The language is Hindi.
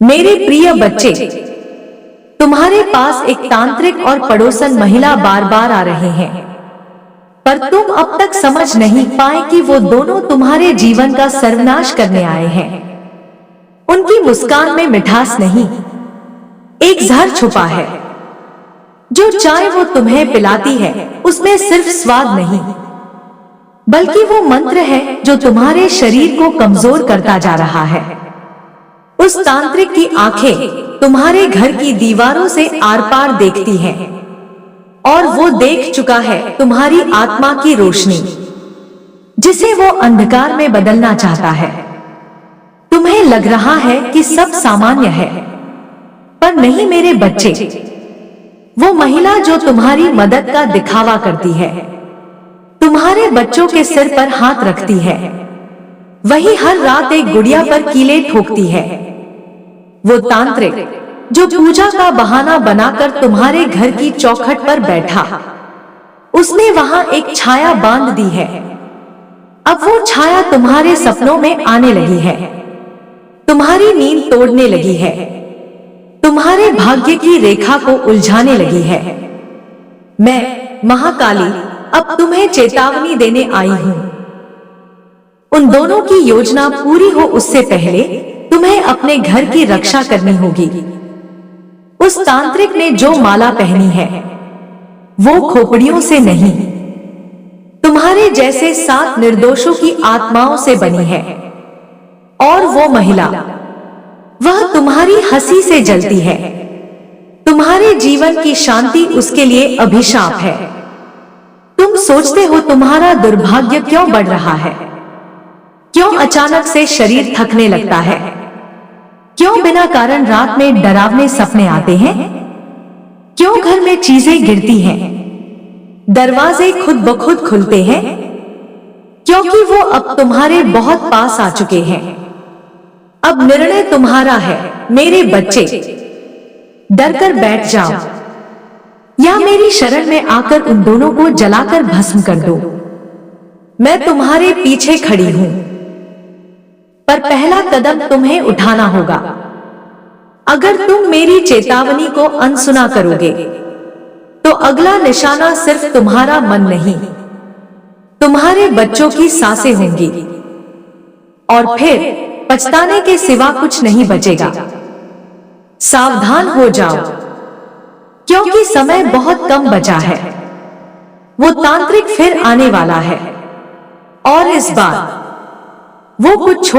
मेरे प्रिय बच्चे, तुम्हारे पास एक तांत्रिक और पड़ोसन महिला बार बार आ रहे हैं, पर तुम अब तक समझ नहीं पाए कि वो दोनों तुम्हारे जीवन का सर्वनाश करने आए हैं। उनकी मुस्कान में मिठास नहीं, एक जहर छुपा है। जो चाय वो तुम्हें पिलाती है, उसमें सिर्फ स्वाद नहीं, बल्कि वो मंत्र है जो तुम्हारे शरीर को कमजोर करता जा रहा है। उस तांत्रिक की आंखें तुम्हारे घर की दीवारों से आर पार देखती हैं, और वो देख चुका है तुम्हारी आत्मा की रोशनी, जिसे वो अंधकार में बदलना चाहता है। तुम्हें लग रहा है कि सब सामान्य है, पर नहीं मेरे बच्चे। वो महिला जो तुम्हारी मदद का दिखावा करती है, तुम्हारे बच्चों के सिर पर हाथ रखती है, वही हर रात एक गुड़िया पर कीले ठोकती है। वो तांत्रिक जो पूजा का बहाना बनाकर तुम्हारे घर की चौखट पर बैठा, उसने वहां एक छाया बांध दी है। अब वो छाया तुम्हारे सपनों में आने लगी है, तुम्हारी नींद तोड़ने लगी है, तुम्हारे भाग्य की रेखा को उलझाने लगी है। मैं महाकाली अब तुम्हें चेतावनी देने आई हूं। उन दोनों की योजना पूरी हो उससे पहले तुम्हें अपने घर की रक्षा करनी होगी। उस तांत्रिक ने जो माला पहनी है, वो खोपड़ियों से नहीं, तुम्हारे जैसे 7 निर्दोषों की आत्माओं से बनी है। और वो महिला, वह तुम्हारी हंसी से जलती है। तुम्हारे जीवन की शांति उसके लिए अभिशाप है। तुम सोचते हो तुम्हारा दुर्भाग्य क्यों बढ़ रहा है? क्यों अचानक से शरीर थकने लगता है? क्यों बिना कारण रात में डरावने सपने आते हैं? क्यों घर में चीजें गिरती हैं, दरवाजे खुद ब खुद खुलते हैं? क्योंकि वो अब तुम्हारे बहुत पास आ चुके हैं। अब निर्णय तुम्हारा है मेरे बच्चे। डरकर बैठ जाओ, या मेरी शरण में आकर उन दोनों को जलाकर भस्म कर दो। मैं तुम्हारे पीछे खड़ी हूं, पर पहला कदम तुम्हें उठाना होगा। अगर तुम मेरी चेतावनी को अनसुना करोगे, तो अगला निशाना सिर्फ तुम्हारा मन नहीं, तुम्हारे बच्चों की सांसें होंगी, और फिर पछताने के सिवा कुछ नहीं बचेगा। सावधान हो जाओ, क्योंकि समय बहुत कम बचा है। वो तांत्रिक फिर आने वाला है, और इस बार वो कुछ छोड़